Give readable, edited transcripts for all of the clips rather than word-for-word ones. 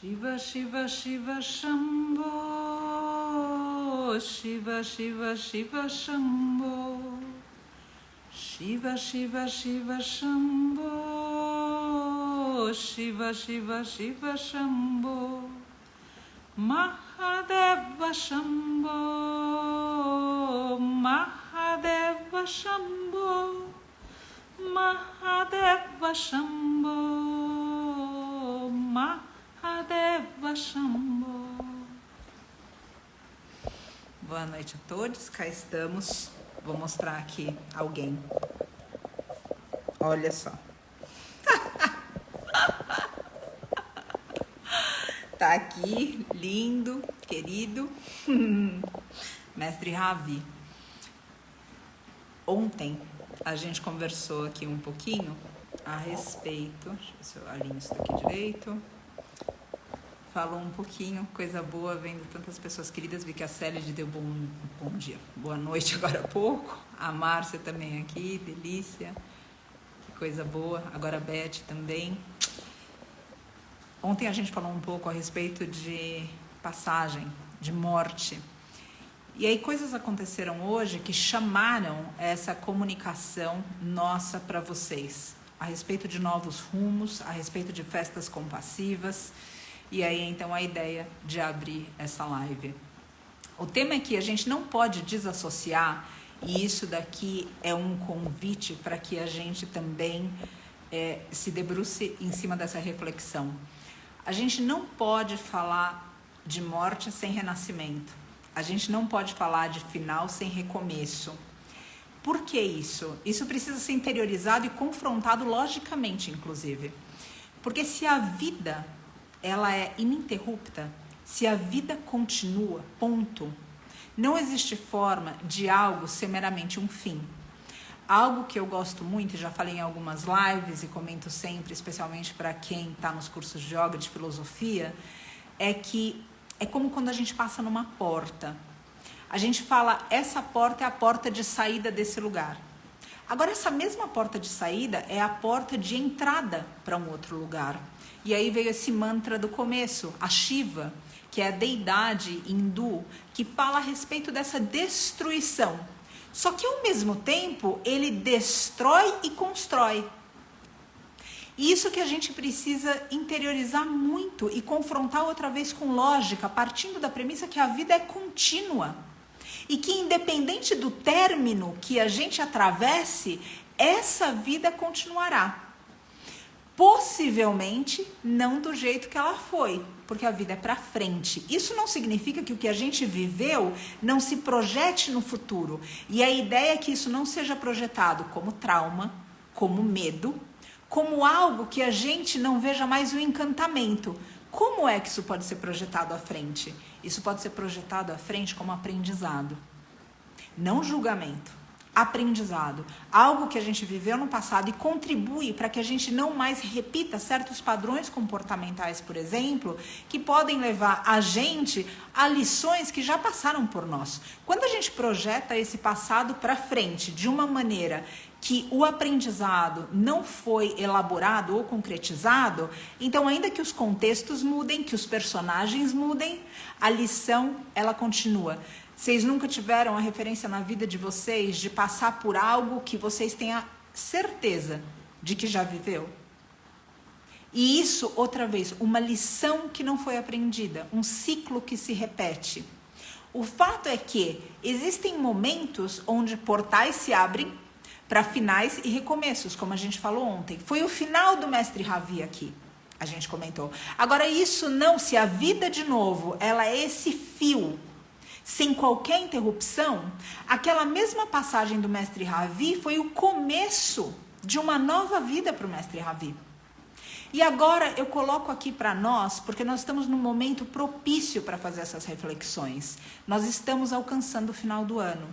Shiva Shiva Shiva Shambho, Shiva Shiva Shiva Shambho, Shiva Shiva Shiva Shambho, Shiva Shiva Shiva Shambho, Mahadeva Shambho, Mahadeva Shambho, Mahadeva Shambho, Mahadeva Shambho. Boa noite a todos, cá estamos. Vou mostrar aqui alguém. Olha só. Tá aqui, lindo, querido, Mestre Ravi. Ontem a gente conversou aqui um pouquinho a respeito, deixa eu ver se eu alinho isso daqui direito. Falou um pouquinho, coisa boa, vendo tantas pessoas queridas. Vi que a Célia deu bom dia, boa noite agora há pouco. A Márcia também aqui, delícia, que coisa boa. Agora a Beth também. Ontem a gente falou um pouco a respeito de passagem, de morte. E aí coisas aconteceram hoje que chamaram essa comunicação nossa para vocês. A respeito de novos rumos, a respeito de festas compassivas. E aí então a ideia de abrir essa live. O tema é que a gente não pode desassociar, e isso daqui é um convite para que a gente também se debruce em cima dessa reflexão. A gente não pode falar de morte sem renascimento. A gente não pode falar de final sem recomeço. Por que isso? Isso precisa ser interiorizado e confrontado logicamente, inclusive. Porque se a vida ela é ininterrupta, se a vida continua, ponto, não existe forma de algo ser meramente um fim. Algo que eu gosto muito, já falei em algumas lives e comento sempre, especialmente para quem está nos cursos de yoga, de filosofia, é que é como quando a gente passa numa porta. A gente fala, essa porta é a porta de saída desse lugar. Agora, essa mesma porta de saída é a porta de entrada para um outro lugar. E aí veio esse mantra do começo, a Shiva, que é a deidade hindu, que fala a respeito dessa destruição. Só que ao mesmo tempo, ele destrói e constrói. E isso que a gente precisa interiorizar muito e confrontar outra vez com lógica, partindo da premissa que a vida é contínua. E que independente do término que a gente atravesse, essa vida continuará. Possivelmente não do jeito que ela foi, porque a vida é para frente. Isso não significa que o que a gente viveu não se projete no futuro. E a ideia é que isso não seja projetado como trauma, como medo, como algo que a gente não veja mais o encantamento. Como é que isso pode ser projetado à frente? Isso pode ser projetado à frente como aprendizado, não julgamento. Aprendizado, algo que a gente viveu no passado e contribui para que a gente não mais repita certos padrões comportamentais, por exemplo, que podem levar a gente a lições que já passaram por nós. Quando a gente projeta esse passado para frente de uma maneira que o aprendizado não foi elaborado ou concretizado, então ainda que os contextos mudem, que os personagens mudem, a lição ela continua. Vocês nunca tiveram a referência na vida de vocês de passar por algo que vocês tenham certeza de que já viveu? E isso, outra vez, uma lição que não foi aprendida, um ciclo que se repete. O fato é que existem momentos onde portais se abrem para finais e recomeços, como a gente falou ontem. Foi o final do Mestre Ravi aqui, a gente comentou. Agora isso não, se a vida de novo, ela é esse fio, sem qualquer interrupção, aquela mesma passagem do Mestre Ravi foi o começo de uma nova vida para o Mestre Ravi. E agora eu coloco aqui para nós, porque nós estamos num momento propício para fazer essas reflexões. Nós estamos alcançando o final do ano.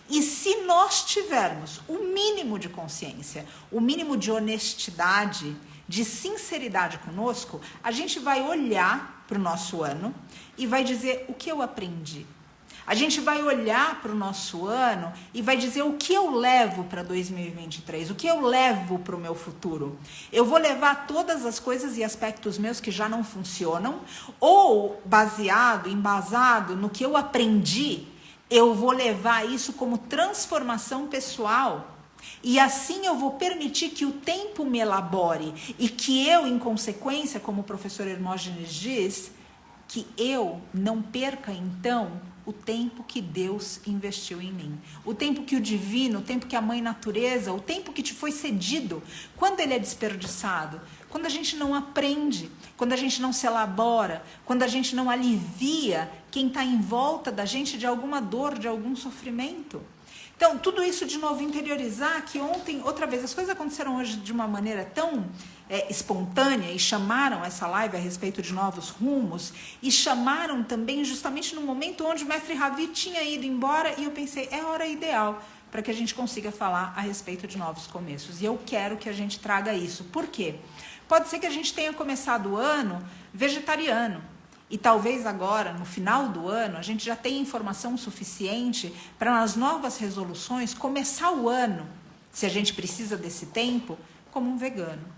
E se nós tivermos o mínimo de consciência, o mínimo de honestidade, de sinceridade conosco, a gente vai olhar para o nosso ano e vai dizer o que eu aprendi. A gente vai olhar para o nosso ano e vai dizer o que eu levo para 2023, o que eu levo para o meu futuro. Eu vou levar todas as coisas e aspectos meus que já não funcionam, ou embasado no que eu aprendi, eu vou levar isso como transformação pessoal. E assim eu vou permitir que o tempo me elabore e que eu, em consequência, como o professor Hermógenes diz, que eu não perca, então, o tempo que Deus investiu em mim. O tempo que o divino, o tempo que a mãe natureza, o tempo que te foi cedido. Quando ele é desperdiçado? Quando a gente não aprende, quando a gente não se elabora, quando a gente não alivia quem está em volta da gente de alguma dor, de algum sofrimento. Então, tudo isso de novo, interiorizar que ontem, outra vez, as coisas aconteceram hoje de uma maneira tão espontânea e chamaram essa live a respeito de novos rumos e chamaram também justamente no momento onde o mestre Ravi tinha ido embora e eu pensei, é a hora ideal para que a gente consiga falar a respeito de novos começos. E eu quero que a gente traga isso. Por quê? Pode ser que a gente tenha começado o ano vegetariano. E talvez agora, no final do ano, a gente já tenha informação suficiente para nas novas resoluções começar o ano, se a gente precisa desse tempo, como um vegano.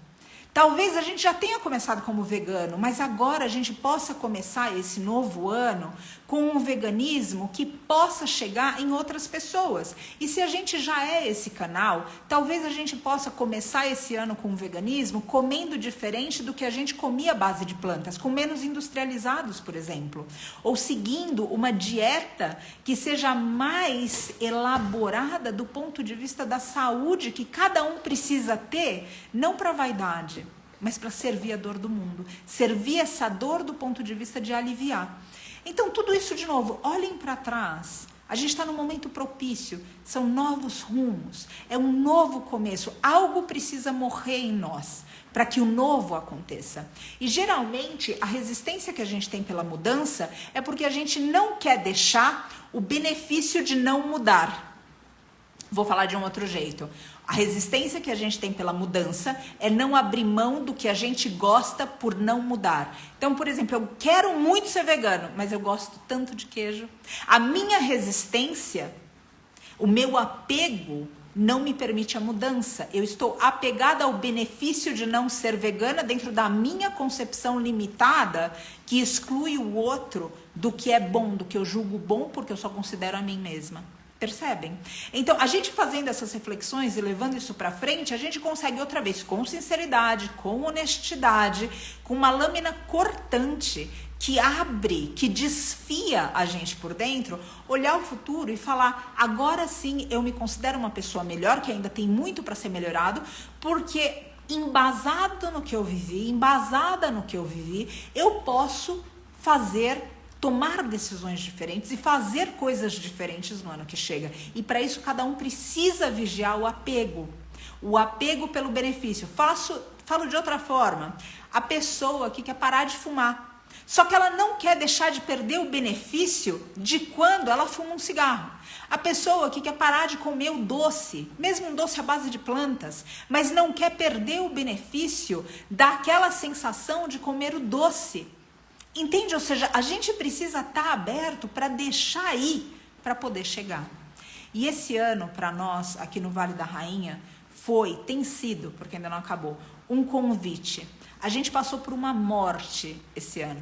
Talvez a gente já tenha começado como vegano, mas agora a gente possa começar esse novo ano com um veganismo que possa chegar em outras pessoas. E se a gente já é esse canal, talvez a gente possa começar esse ano com um veganismo comendo diferente do que a gente comia à base de plantas, com menos industrializados, por exemplo. Ou seguindo uma dieta que seja mais elaborada do ponto de vista da saúde que cada um precisa ter, não para vaidade, mas para servir a dor do mundo. Servir essa dor do ponto de vista de aliviar. Então, tudo isso de novo, olhem para trás. A gente está num momento propício, são novos rumos, é um novo começo. Algo precisa morrer em nós para que o novo aconteça. E geralmente a resistência que a gente tem pela mudança é porque a gente não quer deixar o benefício de não mudar. Vou falar de um outro jeito. A resistência que a gente tem pela mudança é não abrir mão do que a gente gosta por não mudar. Então, por exemplo, eu quero muito ser vegano, mas eu gosto tanto de queijo. A minha resistência, o meu apego não me permite a mudança. Eu estou apegada ao benefício de não ser vegana dentro da minha concepção limitada que exclui o outro do que é bom, do que eu julgo bom porque eu só considero a mim mesma. Percebem? Então, a gente fazendo essas reflexões e levando isso para frente, a gente consegue outra vez, com sinceridade, com honestidade, com uma lâmina cortante que abre, que desfia a gente por dentro, olhar o futuro e falar, agora sim eu me considero uma pessoa melhor, que ainda tem muito para ser melhorado, porque embasado no que eu vivi, embasada no que eu vivi, eu posso tomar decisões diferentes e fazer coisas diferentes no ano que chega. E para isso cada um precisa vigiar o apego pelo benefício. Falo de outra forma, a pessoa que quer parar de fumar, só que ela não quer deixar de perder o benefício de quando ela fuma um cigarro. A pessoa que quer parar de comer o doce, mesmo um doce à base de plantas, mas não quer perder o benefício daquela sensação de comer o doce. Entende? Ou seja, a gente precisa estar aberto para deixar ir, para poder chegar. E esse ano, para nós, aqui no Vale da Rainha, tem sido, porque ainda não acabou, um convite. A gente passou por uma morte esse ano.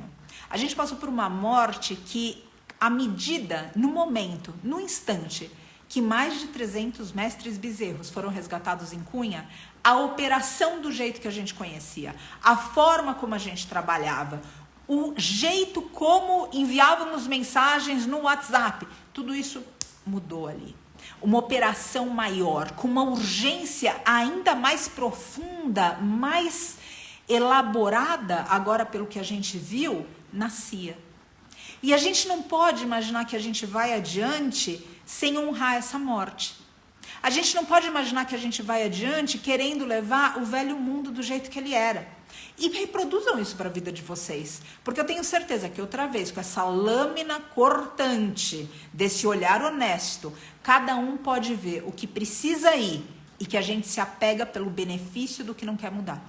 A gente passou por uma morte que, à medida, no momento, no instante, que mais de 300 mestres bezerros foram resgatados em Cunha, a operação do jeito que a gente conhecia, a forma como a gente trabalhava, o jeito como enviávamos mensagens no WhatsApp, tudo isso mudou ali. Uma operação maior, com uma urgência ainda mais profunda, mais elaborada, agora pelo que a gente viu, nascia. E a gente não pode imaginar que a gente vai adiante sem honrar essa morte. A gente não pode imaginar que a gente vai adiante querendo levar o velho mundo do jeito que ele era. E reproduzam isso para a vida de vocês. Porque eu tenho certeza que outra vez, com essa lâmina cortante, desse olhar honesto, cada um pode ver o que precisa ir e que a gente se apega pelo benefício do que não quer mudar.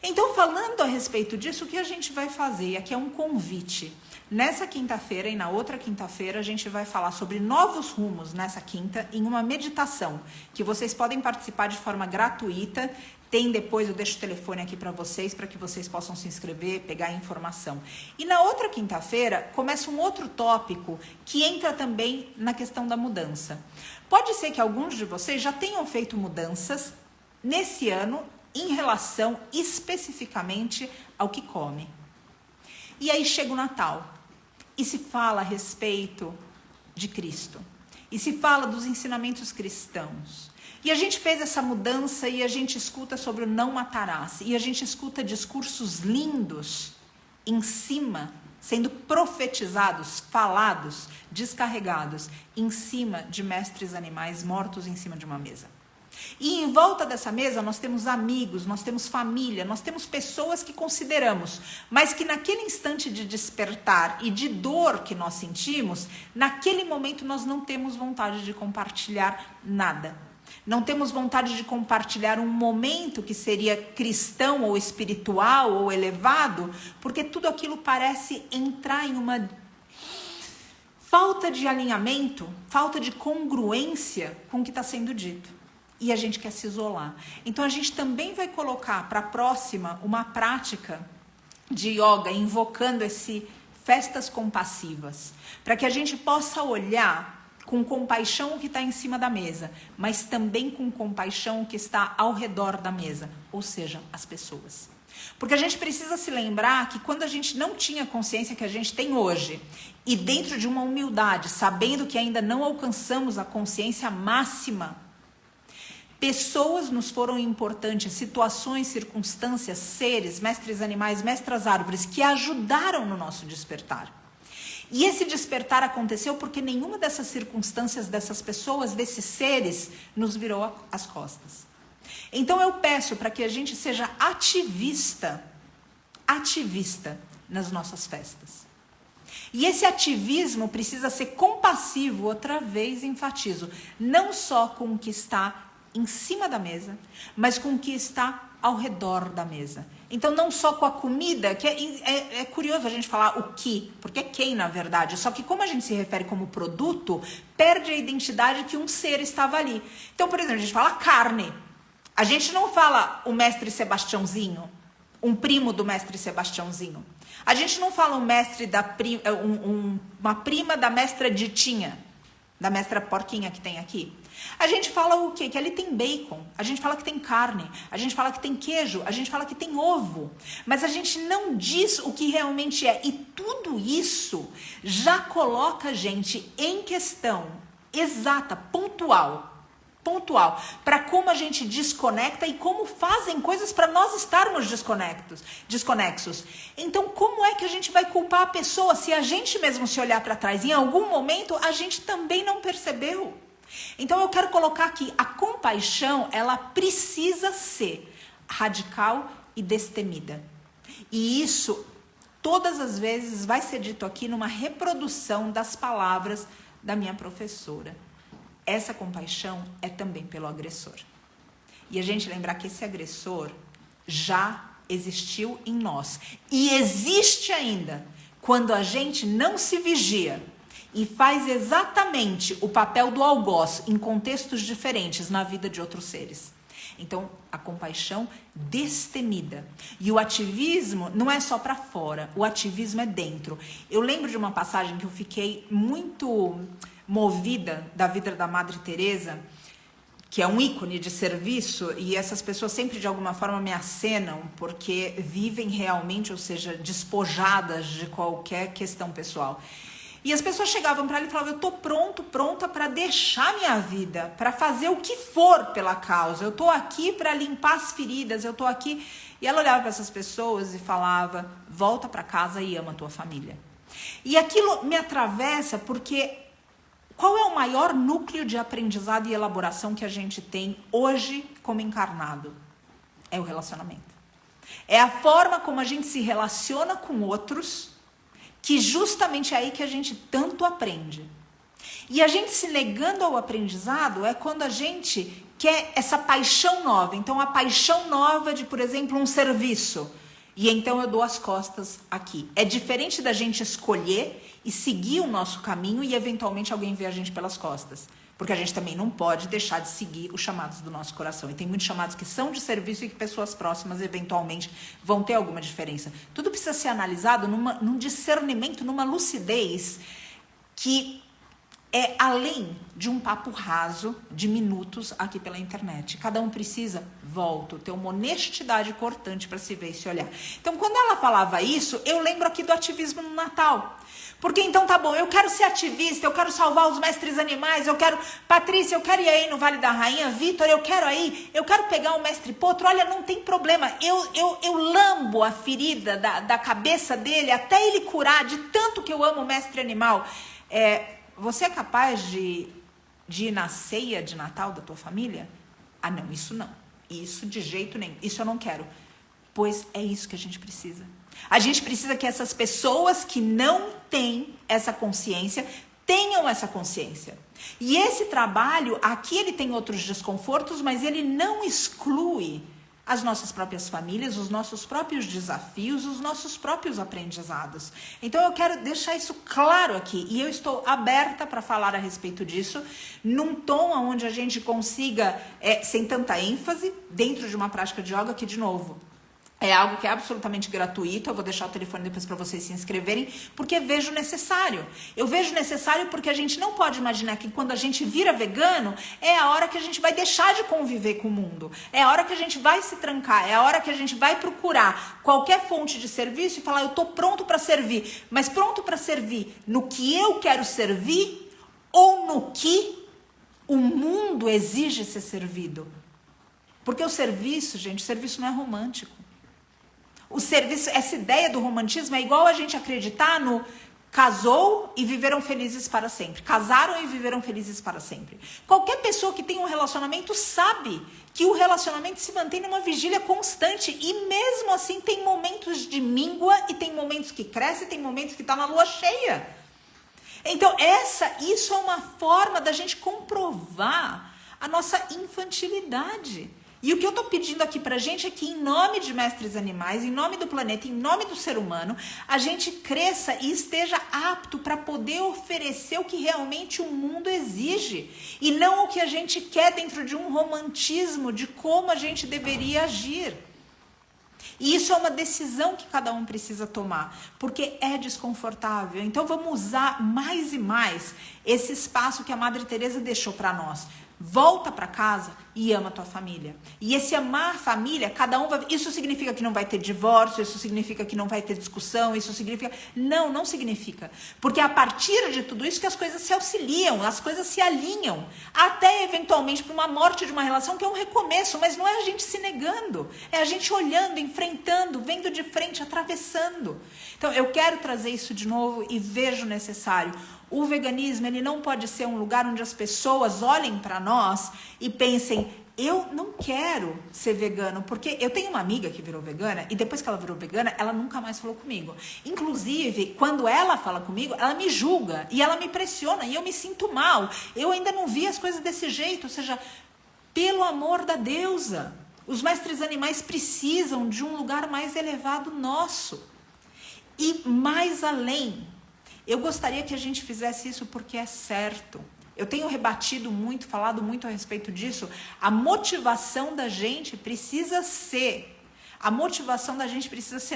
Então, falando a respeito disso, o que a gente vai fazer? E aqui é um convite. Nessa quinta-feira e na outra quinta-feira, a gente vai falar sobre novos rumos nessa quinta em uma meditação, que vocês podem participar de forma gratuita. Tem depois, eu deixo o telefone aqui para que vocês possam se inscrever, pegar a informação. E na outra quinta-feira, começa um outro tópico que entra também na questão da mudança. Pode ser que alguns de vocês já tenham feito mudanças nesse ano em relação especificamente ao que come. E aí chega o Natal e se fala a respeito de Cristo. E se fala dos ensinamentos cristãos. E a gente fez essa mudança e a gente escuta sobre o não matarás. E a gente escuta discursos lindos em cima, sendo profetizados, falados, descarregados, em cima de mestres animais mortos em cima de uma mesa. E em volta dessa mesa nós temos amigos, nós temos família, nós temos pessoas que consideramos, mas que naquele instante de despertar e de dor que nós sentimos, naquele momento nós não temos vontade de compartilhar nada. Não temos vontade de compartilhar um momento que seria cristão ou espiritual ou elevado, porque tudo aquilo parece entrar em uma falta de alinhamento, falta de congruência com o que está sendo dito. E a gente quer se isolar. Então a gente também vai colocar para a próxima uma prática de yoga invocando festas compassivas, para que a gente possa olhar com compaixão o que está em cima da mesa, mas também com compaixão o que está ao redor da mesa, ou seja, as pessoas. Porque a gente precisa se lembrar que quando a gente não tinha a consciência que a gente tem hoje, e dentro de uma humildade, sabendo que ainda não alcançamos a consciência máxima, pessoas nos foram importantes, situações, circunstâncias, seres, mestres animais, mestras árvores, que ajudaram no nosso despertar. E esse despertar aconteceu porque nenhuma dessas circunstâncias, dessas pessoas, desses seres, nos virou as costas. Então eu peço para que a gente seja ativista nas nossas festas. E esse ativismo precisa ser compassivo, outra vez enfatizo, não só com o que está em cima da mesa, mas com o que está ao redor da mesa. Então, não só com a comida, que é curioso a gente falar o que, porque é quem, na verdade. Só que como a gente se refere como produto, perde a identidade que um ser estava ali. Então, por exemplo, a gente fala carne. A gente não fala o mestre Sebastiãozinho, um primo do mestre Sebastiãozinho. A gente não fala uma prima da mestra Ditinha, da mestra Porquinha que tem aqui. A gente fala o quê? Que ali tem bacon, a gente fala que tem carne, a gente fala que tem queijo, a gente fala que tem ovo, mas a gente não diz o que realmente é. E tudo isso já coloca a gente em questão exata, pontual, para como a gente desconecta e como fazem coisas para nós estarmos desconexos. Então, como é que a gente vai culpar a pessoa se a gente mesmo se olhar para trás? Em algum momento, a gente também não percebeu. Então, eu quero colocar aqui, a compaixão, ela precisa ser radical e destemida. E isso, todas as vezes, vai ser dito aqui numa reprodução das palavras da minha professora. Essa compaixão é também pelo agressor. E a gente lembrar que esse agressor já existiu em nós. E existe ainda quando a gente não se vigia e faz exatamente o papel do algoz em contextos diferentes na vida de outros seres. Então, a compaixão destemida. E o ativismo não é só para fora, o ativismo é dentro. Eu lembro de uma passagem que eu fiquei muito movida da vida da Madre Teresa, que é um ícone de serviço, e essas pessoas sempre de alguma forma me acenam, porque vivem realmente, ou seja, despojadas de qualquer questão pessoal. E as pessoas chegavam para ela e falavam: eu tô pronta para deixar minha vida, para fazer o que for pela causa, eu tô aqui para limpar as feridas, eu tô aqui. E ela olhava para essas pessoas e falava: volta para casa e ama a tua família. E aquilo me atravessa porque qual é o maior núcleo de aprendizado e elaboração que a gente tem hoje como encarnado? É o relacionamento. É a forma como a gente se relaciona com outros, que justamente é aí que a gente tanto aprende. E a gente se negando ao aprendizado é quando a gente que é essa paixão nova. Então, a paixão nova de, por exemplo, um serviço. E então eu dou as costas aqui. É diferente da gente escolher e seguir o nosso caminho e eventualmente alguém vê a gente pelas costas. Porque a gente também não pode deixar de seguir os chamados do nosso coração. E tem muitos chamados que são de serviço e que pessoas próximas eventualmente vão ter alguma diferença. Tudo precisa ser analisado num discernimento, numa lucidez que é além de um papo raso de minutos aqui pela internet. Cada um precisa, volto, ter uma honestidade cortante para se ver e se olhar. Então, quando ela falava isso, eu lembro aqui do ativismo no Natal. Porque então tá bom, eu quero ser ativista, eu quero salvar os mestres animais, eu quero... Patrícia, eu quero ir aí no Vale da Rainha. Vitor, eu quero pegar o mestre Potro. Olha, não tem problema, eu lambo a ferida da cabeça dele até ele curar, de tanto que eu amo o mestre animal. Você é capaz de ir na ceia de Natal da tua família? Ah, não, isso não. Isso de jeito nenhum. Isso eu não quero. Pois é isso que a gente precisa. A gente precisa que essas pessoas que não têm essa consciência, tenham essa consciência. E esse trabalho, aqui ele tem outros desconfortos, mas ele não exclui as nossas próprias famílias, os nossos próprios desafios, os nossos próprios aprendizados. Então eu quero deixar isso claro aqui, e eu estou aberta para falar a respeito disso, num tom onde a gente consiga, sem tanta ênfase, dentro de uma prática de yoga, que, de novo, é algo que é absolutamente gratuito. Eu vou deixar o telefone depois para vocês se inscreverem, porque vejo necessário. Eu vejo necessário porque a gente não pode imaginar que quando a gente vira vegano, é a hora que a gente vai deixar de conviver com o mundo. É a hora que a gente vai se trancar, é a hora que a gente vai procurar qualquer fonte de serviço e falar, eu tô pronto para servir. Mas pronto para servir no que eu quero servir ou no que o mundo exige ser servido? Porque o serviço, gente, o serviço não é romântico. O serviço, essa ideia do romantismo é igual a gente acreditar no casou e viveram felizes para sempre. Casaram e viveram felizes para sempre. Qualquer pessoa que tem um relacionamento sabe que o relacionamento se mantém numa vigília constante e mesmo assim tem momentos de míngua e tem momentos que cresce e tem momentos que está na lua cheia. Então isso é uma forma da gente comprovar a nossa infantilidade. E o que eu estou pedindo aqui pra gente é que, em nome de mestres animais, em nome do planeta, em nome do ser humano, a gente cresça e esteja apto para poder oferecer o que realmente o mundo exige. E não o que a gente quer dentro de um romantismo de como a gente deveria agir. E isso é uma decisão que cada um precisa tomar, porque é desconfortável. Então vamos usar mais e mais esse espaço que a Madre Teresa deixou para nós. Volta para casa e ama a tua família. E esse amar a família, cada um vai... Isso significa que não vai ter divórcio, isso significa que não vai ter discussão, isso significa... Não significa. Porque é a partir de tudo isso que as coisas se auxiliam, as coisas se alinham. Até eventualmente para uma morte de uma relação que é um recomeço, mas não é a gente se negando. É a gente olhando, enfrentando, vendo de frente, atravessando. Então eu quero trazer isso de novo e vejo necessário. O veganismo, ele não pode ser um lugar onde as pessoas olhem para nós e pensem, eu não quero ser vegano, porque eu tenho uma amiga que virou vegana e depois que ela virou vegana, ela nunca mais falou comigo. Inclusive, quando ela fala comigo, ela me julga e ela me pressiona e eu me sinto mal. Eu ainda não vi as coisas desse jeito, ou seja, pelo amor da deusa, os mestres animais precisam de um lugar mais elevado nosso. E mais além, eu gostaria que a gente fizesse isso porque é certo. Eu tenho rebatido muito, falado muito a respeito disso. A motivação da gente precisa ser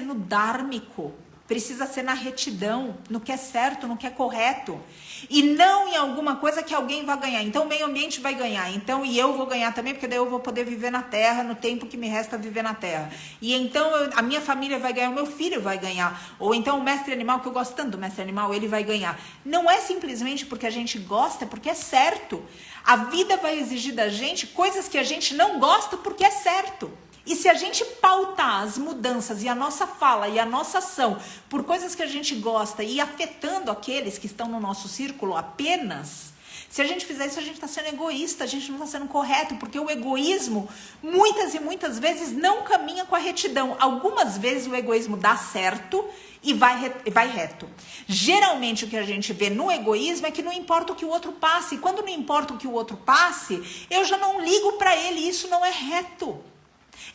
no dármico, precisa ser na retidão, no que é certo, no que é correto. E não em alguma coisa que alguém vai ganhar. Então o meio ambiente vai ganhar. Então, e eu vou ganhar também, porque daí eu vou poder viver na terra, no tempo que me resta viver na terra. E então a minha família vai ganhar, o meu filho vai ganhar. Ou então o mestre animal, que eu gosto tanto do mestre animal, ele vai ganhar. Não é simplesmente porque a gente gosta, é porque é certo. A vida vai exigir da gente coisas que a gente não gosta porque é certo. E se a gente pautar as mudanças e a nossa fala e a nossa ação por coisas que a gente gosta e afetando aqueles que estão no nosso círculo apenas, Se a gente fizer isso, a gente está sendo egoísta, a gente não está sendo correto, porque o egoísmo, muitas e muitas vezes, não caminha com a retidão. Algumas vezes o egoísmo dá certo e vai reto. Geralmente o que a gente vê no egoísmo é que não importa o que o outro passe. E quando não importa o que o outro passe, eu já não ligo para ele, isso não é reto.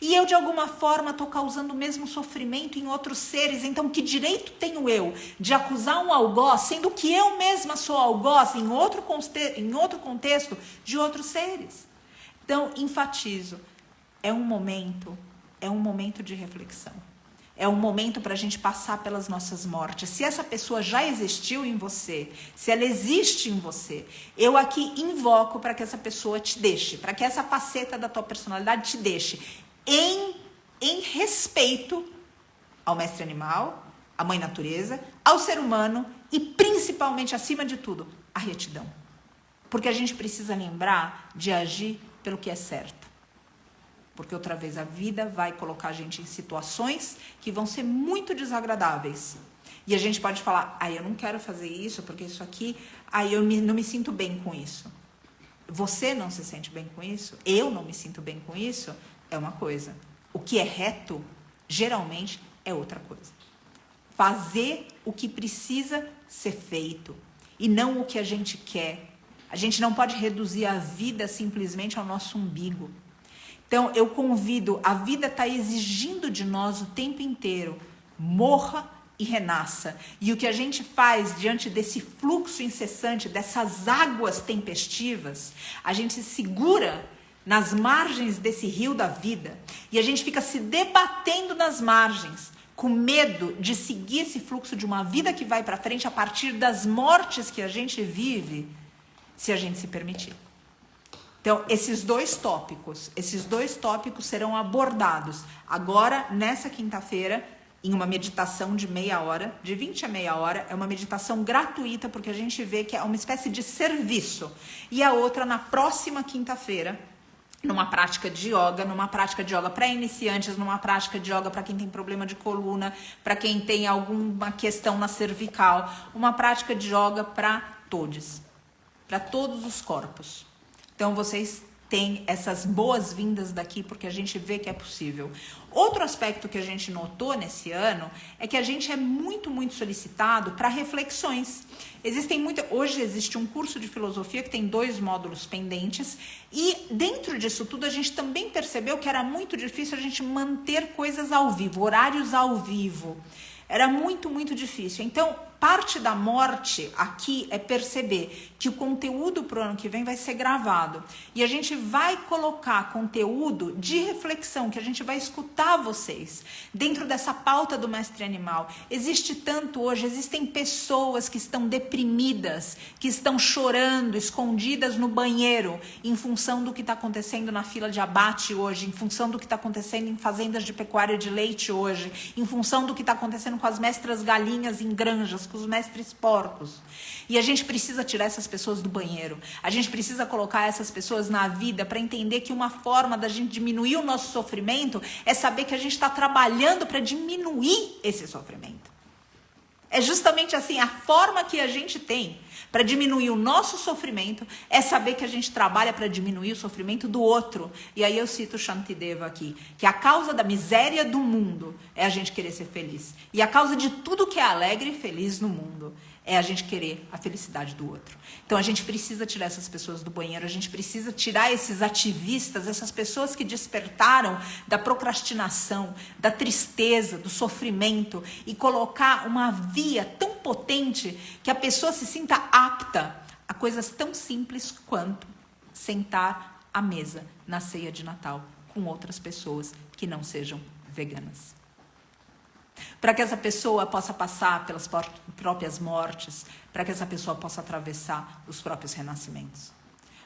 E eu, de alguma forma, estou causando o mesmo sofrimento em outros seres. Então, que direito tenho eu de acusar um algoz, sendo que eu mesma sou algoz em outro contexto de outros seres? Então, enfatizo, é um momento de reflexão. É um momento para a gente passar pelas nossas mortes. Se essa pessoa já existiu em você, se ela existe em você, eu aqui invoco para que essa pessoa te deixe, para que essa faceta da tua personalidade te deixe em respeito ao mestre animal, à mãe natureza, ao ser humano e principalmente, acima de tudo, à retidão. Porque a gente precisa lembrar de agir pelo que é certo. Porque outra vez a vida vai colocar a gente em situações que vão ser muito desagradáveis. E a gente pode falar, eu não quero fazer isso, porque isso aqui, eu não me sinto bem com isso. Você não se sente bem com isso? Eu não me sinto bem com isso? É uma coisa. O que é reto, geralmente, é outra coisa. Fazer o que precisa ser feito e não o que a gente quer. A gente não pode reduzir a vida simplesmente ao nosso umbigo. Então, eu convido, a vida está exigindo de nós o tempo inteiro, morra e renasça. E o que a gente faz diante desse fluxo incessante, dessas águas tempestivas, a gente se segura nas margens desse rio da vida e a gente fica se debatendo nas margens, com medo de seguir esse fluxo de uma vida que vai para frente a partir das mortes que a gente vive, se a gente se permitir. Então, esses dois tópicos serão abordados agora, nessa quinta-feira, em uma meditação de meia hora, de 20 a meia hora. É uma meditação gratuita, porque a gente vê que é uma espécie de serviço. E a outra na próxima quinta-feira, numa prática de yoga para iniciantes, numa prática de yoga para quem tem problema de coluna, para quem tem alguma questão na cervical, uma prática de yoga para todos os corpos. Então, vocês têm essas boas-vindas daqui, porque a gente vê que é possível. Outro aspecto que a gente notou nesse ano é que a gente é muito, muito solicitado para reflexões. Hoje existe um curso de filosofia que tem 2 módulos pendentes e dentro disso tudo a gente também percebeu que era muito difícil a gente manter coisas ao vivo, horários ao vivo. Era muito, muito difícil. Então, parte da morte aqui é perceber que o conteúdo para o ano que vem vai ser gravado. E a gente vai colocar conteúdo de reflexão, que a gente vai escutar vocês. Dentro dessa pauta do mestre animal, existem pessoas que estão deprimidas, que estão chorando, escondidas no banheiro, em função do que está acontecendo na fila de abate hoje, em função do que está acontecendo em fazendas de pecuária de leite hoje, em função do que está acontecendo com as mestras galinhas em granjas, com os mestres porcos. E a gente precisa tirar essas pessoas do banheiro. A gente precisa colocar essas pessoas na vida para entender que uma forma da gente diminuir o nosso sofrimento é saber que a gente está trabalhando para diminuir esse sofrimento. É justamente assim, a forma que a gente tem para diminuir o nosso sofrimento é saber que a gente trabalha para diminuir o sofrimento do outro. E aí eu cito Shantideva aqui, que a causa da miséria do mundo é a gente querer ser feliz. E a causa de tudo que é alegre e feliz no mundo é a gente querer a felicidade do outro. Então a gente precisa tirar essas pessoas do banheiro, a gente precisa tirar esses ativistas, essas pessoas que despertaram da procrastinação, da tristeza, do sofrimento e colocar uma via tão potente que a pessoa se sinta apta a coisas tão simples quanto sentar à mesa na ceia de Natal com outras pessoas que não sejam veganas. Para que essa pessoa possa passar pelas próprias mortes, para que essa pessoa possa atravessar os próprios renascimentos,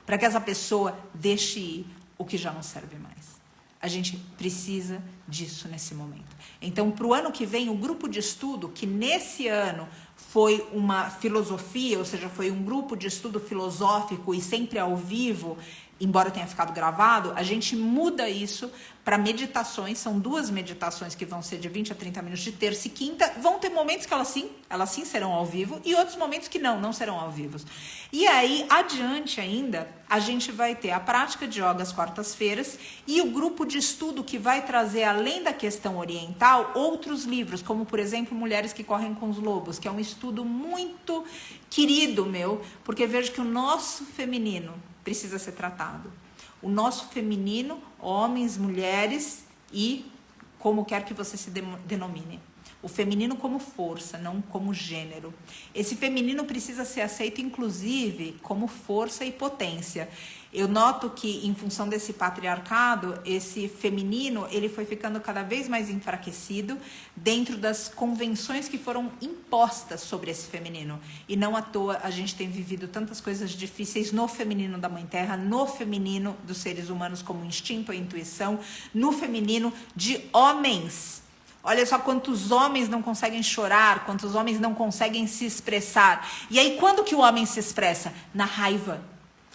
para que essa pessoa deixe ir o que já não serve mais. A gente precisa disso nesse momento. Então, para o ano que vem, o grupo de estudo, que nesse ano foi uma filosofia, ou seja, foi um grupo de estudo filosófico e sempre ao vivo, embora tenha ficado gravado, a gente muda isso para meditações, são 2 meditações que vão ser de 20 a 30 minutos de terça e quinta, vão ter momentos que elas sim serão ao vivo e outros momentos que não serão ao vivo. E aí, adiante ainda, a gente vai ter a prática de yoga às quartas-feiras e o grupo de estudo que vai trazer, além da questão oriental, outros livros, como por exemplo, Mulheres que Correm com os Lobos, que é um estudo muito querido meu, porque vejo que o nosso feminino precisa ser tratado. O nosso feminino, homens, mulheres e como quer que você se denomine. O feminino como força, não como gênero. Esse feminino precisa ser aceito, inclusive, como força e potência. Eu noto que, em função desse patriarcado, esse feminino, ele foi ficando cada vez mais enfraquecido dentro das convenções que foram impostas sobre esse feminino. E não à toa a gente tem vivido tantas coisas difíceis no feminino da Mãe Terra, no feminino dos seres humanos como instinto e intuição, no feminino de homens. Olha só quantos homens não conseguem chorar, quantos homens não conseguem se expressar. E aí, quando que o homem se expressa? Na raiva.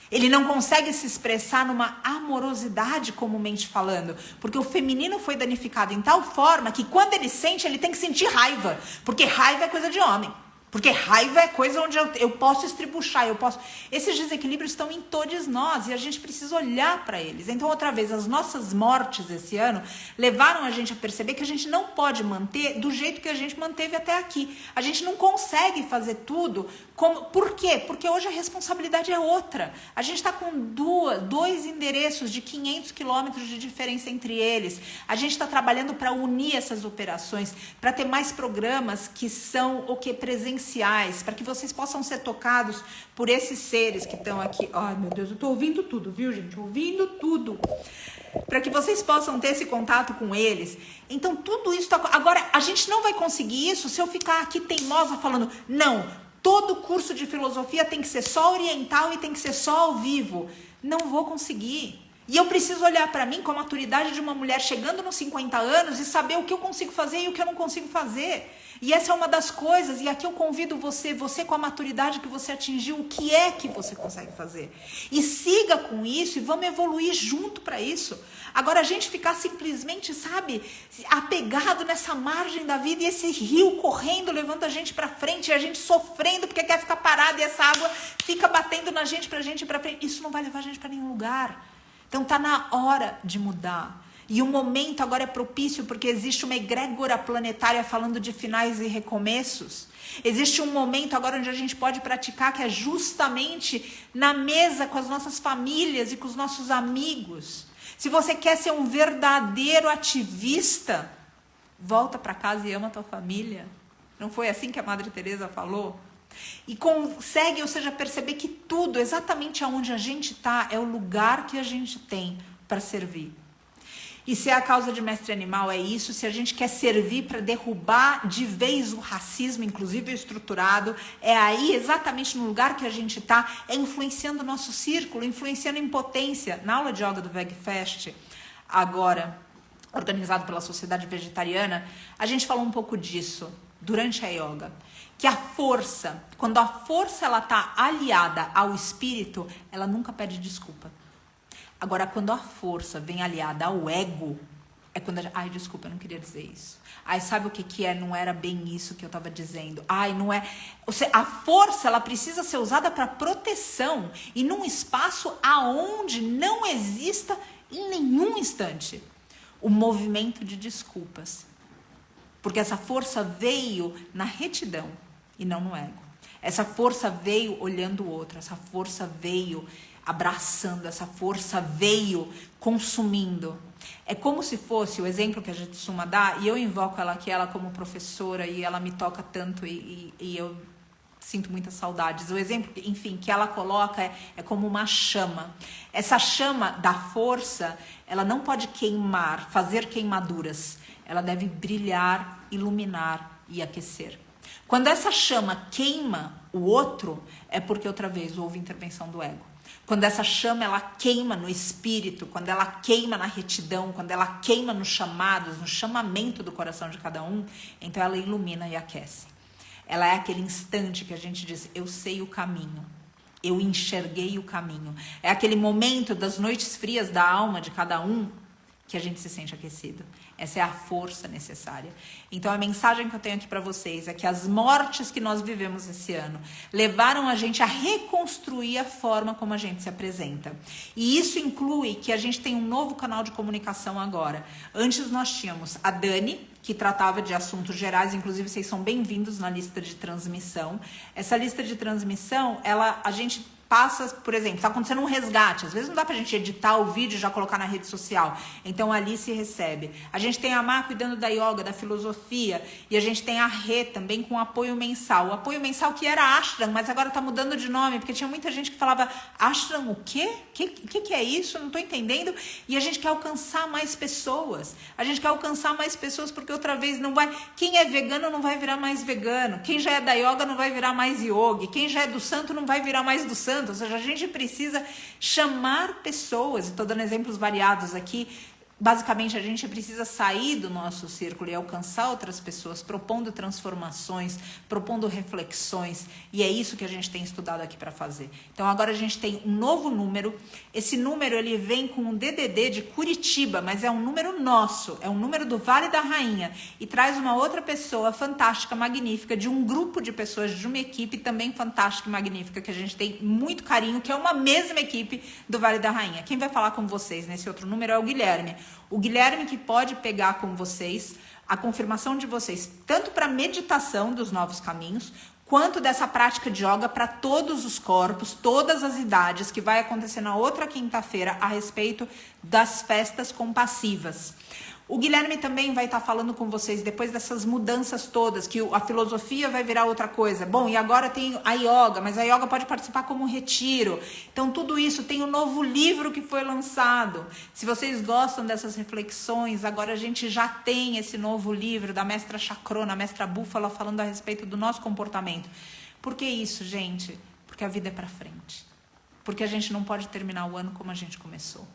Ele não consegue se expressar numa amorosidade, comumente falando, porque o feminino foi danificado em tal forma que quando ele sente, ele tem que sentir raiva, porque raiva é coisa de homem. Porque raiva é coisa onde eu posso estribuchar, Esses desequilíbrios estão em todos nós e a gente precisa olhar para eles. Então, outra vez, as nossas mortes esse ano levaram a gente a perceber que a gente não pode manter do jeito que a gente manteve até aqui. A gente não consegue fazer tudo por quê? Porque hoje a responsabilidade é outra. A gente está com 2 endereços de 500 quilômetros de diferença entre eles. A gente está trabalhando para unir essas operações, para ter mais programas que são presenciais, para que vocês possam ser tocados por esses seres que estão aqui. Ai, meu Deus, eu estou ouvindo tudo, viu, gente? Ouvindo tudo. Para que vocês possam ter esse contato com eles. Então, tudo isso... Agora, a gente não vai conseguir isso se eu ficar aqui teimosa falando, não, todo curso de filosofia tem que ser só oriental e tem que ser só ao vivo. Não vou conseguir. E eu preciso olhar para mim com a maturidade de uma mulher chegando nos 50 anos e saber o que eu consigo fazer e o que eu não consigo fazer. E essa é uma das coisas, e aqui eu convido você com a maturidade que você atingiu, o que é que você consegue fazer? E siga com isso e vamos evoluir junto para isso. Agora, a gente ficar simplesmente, apegado nessa margem da vida e esse rio correndo, levando a gente para frente, e a gente sofrendo porque quer ficar parado e essa água fica batendo na gente para ir para frente. Isso não vai levar a gente para nenhum lugar. Então, tá na hora de mudar. E o momento agora é propício porque existe uma egrégora planetária falando de finais e recomeços. Existe um momento agora onde a gente pode praticar que é justamente na mesa com as nossas famílias e com os nossos amigos. Se você quer ser um verdadeiro ativista, volta para casa e ama a tua família. Não foi assim que a Madre Teresa falou? E consegue, ou seja, perceber que tudo, exatamente aonde a gente está, é o lugar que a gente tem para servir. E se a causa de Mestre Animal é isso, se a gente quer servir para derrubar de vez o racismo, inclusive estruturado, é aí exatamente no lugar que a gente está, é influenciando o nosso círculo, influenciando em potência. Na aula de yoga do VegFest, agora, organizado pela Sociedade Vegetariana, a gente falou um pouco disso durante a yoga. Que a força, quando a força ela está aliada ao espírito, ela nunca pede desculpa. Agora, quando a força vem aliada ao ego, é quando ai, desculpa, eu não queria dizer isso. Ai, sabe o que é? Não era bem isso que eu estava dizendo. Ai, não é... Ou seja, a força, ela precisa ser usada para proteção e num espaço aonde não exista em nenhum instante o movimento de desculpas. Porque essa força veio na retidão e não no ego. Essa força veio olhando o outro, essa força veio abraçando, essa força veio consumindo. É como se fosse o exemplo que a gente costuma dar, e eu invoco ela aqui, ela como professora, e ela me toca tanto, e eu sinto muitas saudades. O exemplo, enfim, que ela coloca é como uma chama. Essa chama da força, ela não pode queimar, fazer queimaduras. Ela deve brilhar, iluminar e aquecer. Quando essa chama queima o outro, é porque outra vez houve intervenção do ego. Quando essa chama ela queima no espírito, quando ela queima na retidão, quando ela queima nos chamados, no chamamento do coração de cada um, então ela ilumina e aquece. Ela é aquele instante que a gente diz, eu sei o caminho, eu enxerguei o caminho. É aquele momento das noites frias da alma de cada um, que a gente se sente aquecido. Essa é a força necessária. Então a mensagem que eu tenho aqui para vocês é que as mortes que nós vivemos esse ano levaram a gente a reconstruir a forma como a gente se apresenta. E isso inclui que a gente tem um novo canal de comunicação agora. Antes nós tínhamos a Dani, que tratava de assuntos gerais, inclusive vocês são bem-vindos na lista de transmissão. Essa lista de transmissão, a gente passa, por exemplo, está acontecendo um resgate. Às vezes não dá pra gente editar o vídeo e já colocar na rede social. Então ali se recebe. A gente tem a Má cuidando da yoga, da filosofia. E a gente tem a Rê também com apoio mensal. O apoio mensal que era Ashram, mas agora tá mudando de nome. Porque tinha muita gente que falava, Ashram o quê? Que é isso? Não tô entendendo. E a gente quer alcançar mais pessoas. A gente quer alcançar mais pessoas porque outra vez não vai... Quem é vegano não vai virar mais vegano. Quem já é da yoga não vai virar mais yogi. Quem já é do santo não vai virar mais do santo. Ou seja, a gente precisa chamar pessoas, estou dando exemplos variados aqui. Basicamente, a gente precisa sair do nosso círculo e alcançar outras pessoas, propondo transformações, propondo reflexões, e é isso que a gente tem estudado aqui para fazer. Então, agora a gente tem um novo número. Esse número ele vem com um DDD de Curitiba, mas é um número nosso, é um número do Vale da Rainha, e traz uma outra pessoa fantástica, magnífica, de um grupo de pessoas, de uma equipe também fantástica e magnífica, que a gente tem muito carinho, que é uma mesma equipe do Vale da Rainha. Quem vai falar com vocês nesse outro número é o Guilherme. O Guilherme que pode pegar com vocês a confirmação de vocês, tanto para meditação dos novos caminhos, quanto dessa prática de yoga para todos os corpos, todas as idades, que vai acontecer na outra quinta-feira a respeito das festas compassivas. O Guilherme também vai estar falando com vocês depois dessas mudanças todas, que a filosofia vai virar outra coisa. Bom, e agora tem a yoga, mas a yoga pode participar como um retiro. Então tudo isso, tem um novo livro que foi lançado. Se vocês gostam dessas reflexões, agora a gente já tem esse novo livro da mestra Chakrona, a mestra Búfala, falando a respeito do nosso comportamento. Por que isso, gente? Porque a vida é para frente. Porque a gente não pode terminar o ano como a gente começou.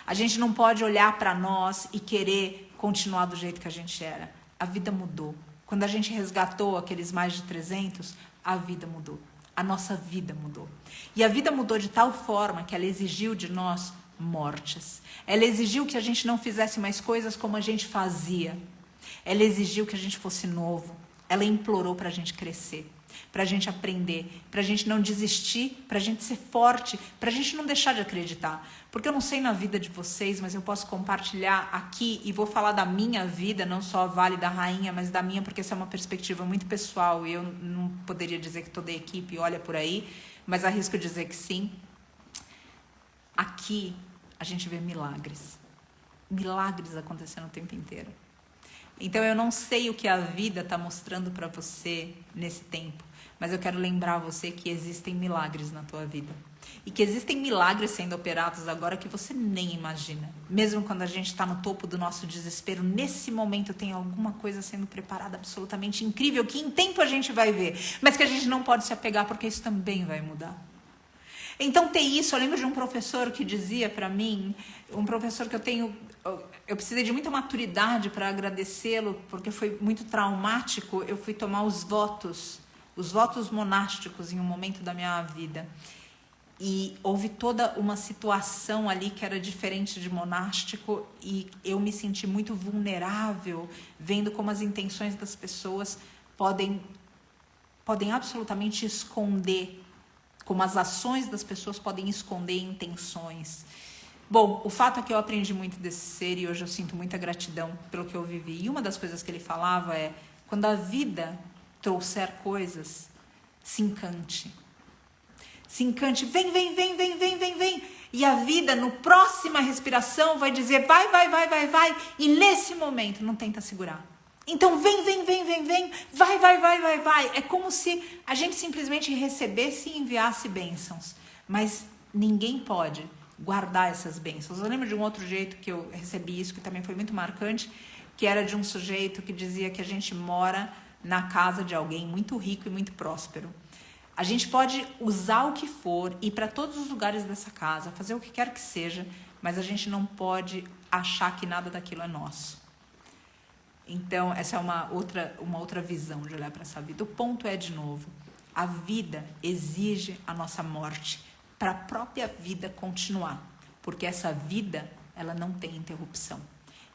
A gente não pode olhar para nós e querer continuar do jeito que a gente era. A vida mudou. Quando a gente resgatou aqueles mais de 300, a vida mudou. A nossa vida mudou. E a vida mudou de tal forma que ela exigiu de nós mortes. Ela exigiu que a gente não fizesse mais coisas como a gente fazia. Ela exigiu que a gente fosse novo. Ela implorou para a gente crescer, para a gente aprender, para a gente não desistir, para a gente ser forte, para a gente não deixar de acreditar. Porque eu não sei na vida de vocês, mas eu posso compartilhar aqui e vou falar da minha vida, não só a Vale da Rainha, mas da minha, porque essa é uma perspectiva muito pessoal e eu não poderia dizer que toda a equipe olha por aí, mas arrisco dizer que sim. Aqui a gente vê milagres. Milagres acontecendo o tempo inteiro. Então eu não sei o que a vida está mostrando para você nesse tempo, mas eu quero lembrar você que existem milagres na tua vida. E que existem milagres sendo operados agora que você nem imagina. Mesmo quando a gente está no topo do nosso desespero, nesse momento tem alguma coisa sendo preparada absolutamente incrível, que em tempo a gente vai ver, mas que a gente não pode se apegar, porque isso também vai mudar. Então ter isso, eu lembro de um professor que dizia para mim, um professor que eu precisei de muita maturidade para agradecê-lo, porque foi muito traumático. Eu fui tomar os votos monásticos em um momento da minha vida. E houve toda uma situação ali que era diferente de monástico e eu me senti muito vulnerável, vendo como as intenções das pessoas podem absolutamente esconder, como as ações das pessoas podem esconder intenções. Bom, o fato é que eu aprendi muito desse ser e hoje eu sinto muita gratidão pelo que eu vivi. E uma das coisas que ele falava é, quando a vida trouxer coisas, se encante. Se encante, vem. E a vida, no próxima respiração, vai dizer, vai. E nesse momento, não tenta segurar. Então, vem, vai. É como se a gente simplesmente recebesse e enviasse bênçãos. Mas ninguém pode guardar essas bênçãos. Eu lembro de um outro jeito que eu recebi isso, que também foi muito marcante, que era de um sujeito que dizia que a gente mora na casa de alguém muito rico e muito próspero. A gente pode usar o que for, ir para todos os lugares dessa casa, fazer o que quer que seja, mas a gente não pode achar que nada daquilo é nosso. Então, essa é uma outra visão de olhar para essa vida. O ponto é, de novo, a vida exige a nossa morte para a própria vida continuar, porque essa vida, ela não tem interrupção.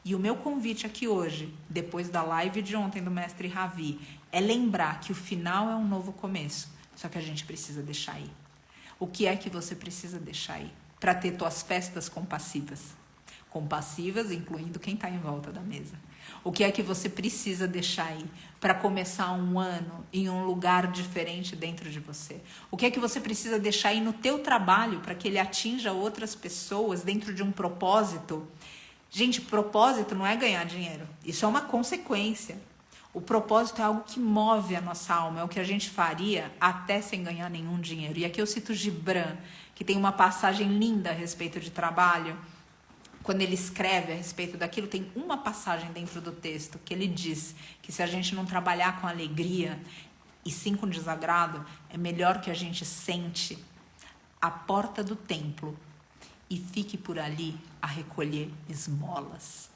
E o meu convite aqui hoje, depois da live de ontem do Mestre Ravi, é lembrar que o final é um novo começo. Só que a gente precisa deixar aí. O que é que você precisa deixar aí? Para ter tuas festas compassivas. Compassivas, incluindo quem está em volta da mesa. O que é que você precisa deixar aí para começar um ano em um lugar diferente dentro de você? O que é que você precisa deixar aí no teu trabalho para que ele atinja outras pessoas dentro de um propósito? Gente, propósito não é ganhar dinheiro. Isso é uma consequência. O propósito é algo que move a nossa alma, é o que a gente faria até sem ganhar nenhum dinheiro. E aqui eu cito Gibran, que tem uma passagem linda a respeito de trabalho. Quando ele escreve a respeito daquilo, tem uma passagem dentro do texto que ele diz que se a gente não trabalhar com alegria e sim com desagrado, é melhor que a gente sente a porta do templo e fique por ali a recolher esmolas.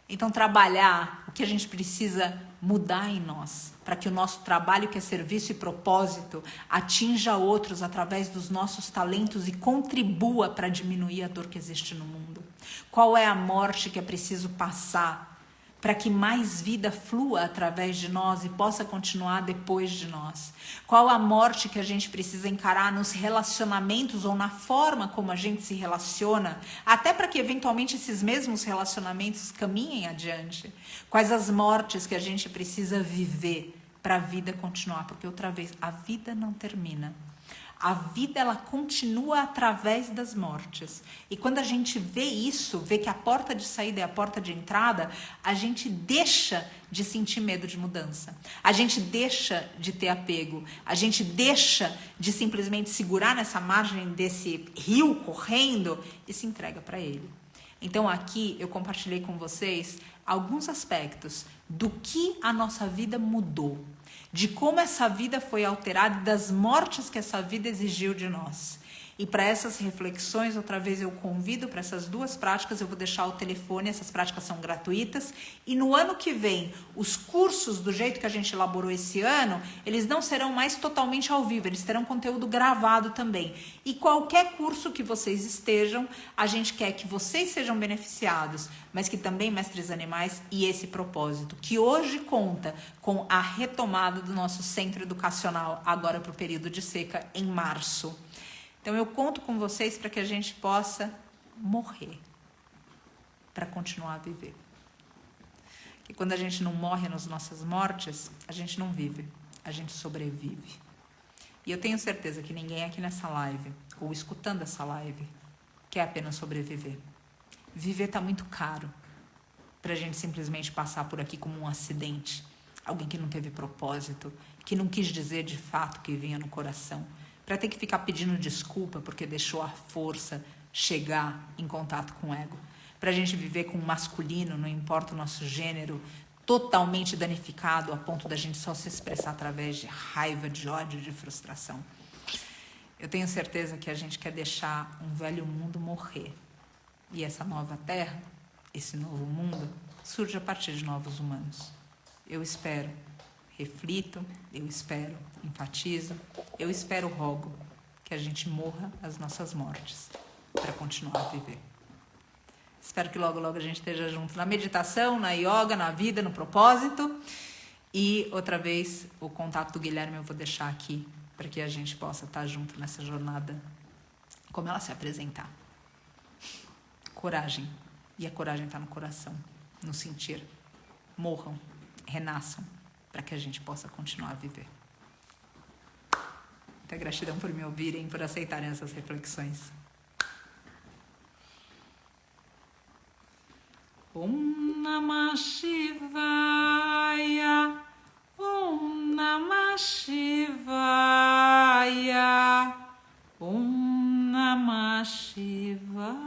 Então, trabalhar o que a gente precisa mudar em nós, para que o nosso trabalho, que é serviço e propósito, atinja outros através dos nossos talentos e contribua para diminuir a dor que existe no mundo. Qual é a morte que é preciso passar para que mais vida flua através de nós e possa continuar depois de nós? Qual a morte que a gente precisa encarar nos relacionamentos ou na forma como a gente se relaciona, até para que eventualmente esses mesmos relacionamentos caminhem adiante? Quais as mortes que a gente precisa viver para a vida continuar? Porque outra vez, a vida não termina. A vida, ela continua através das mortes. E quando a gente vê isso, vê que a porta de saída é a porta de entrada, a gente deixa de sentir medo de mudança. A gente deixa de ter apego. A gente deixa de simplesmente segurar nessa margem desse rio correndo e se entrega para ele. Então aqui eu compartilhei com vocês alguns aspectos do que a nossa vida mudou, de como essa vida foi alterada e das mortes que essa vida exigiu de nós. E para essas reflexões, outra vez eu convido para essas duas práticas, eu vou deixar o telefone, essas práticas são gratuitas. E no ano que vem, os cursos do jeito que a gente elaborou esse ano, eles não serão mais totalmente ao vivo, eles terão conteúdo gravado também. E qualquer curso que vocês estejam, a gente quer que vocês sejam beneficiados, mas que também Mestres Animais e esse propósito, que hoje conta com a retomada do nosso centro educacional, agora para o período de seca, em março. Então eu conto com vocês para que a gente possa morrer, para continuar a viver. Porque quando a gente não morre nas nossas mortes, a gente não vive, a gente sobrevive. E eu tenho certeza que ninguém aqui nessa live, ou escutando essa live, quer apenas sobreviver. Viver está muito caro para a gente simplesmente passar por aqui como um acidente. Alguém que não teve propósito, que não quis dizer de fato o que vinha no coração, para ter que ficar pedindo desculpa porque deixou a força chegar em contato com o ego. Para a gente viver com o masculino, não importa o nosso gênero, totalmente danificado a ponto da gente só se expressar através de raiva, de ódio, de frustração. Eu tenho certeza que a gente quer deixar um velho mundo morrer. E essa nova terra, esse novo mundo, surge a partir de novos humanos. Eu espero. Reflito, eu espero, enfatizo, eu espero, rogo que a gente morra as nossas mortes para continuar a viver. Espero que logo, logo a gente esteja junto na meditação, na yoga, na vida, no propósito. E outra vez, o contato do Guilherme eu vou deixar aqui para que a gente possa estar junto nessa jornada, como ela se apresentar. Coragem. E a coragem está no coração, no sentir. Morram, renasçam, para que a gente possa continuar a viver. Muita gratidão por me ouvirem, por aceitarem essas reflexões. Om Namah Shivaya, Om Namah Shivaya, Om Namah Shivaya.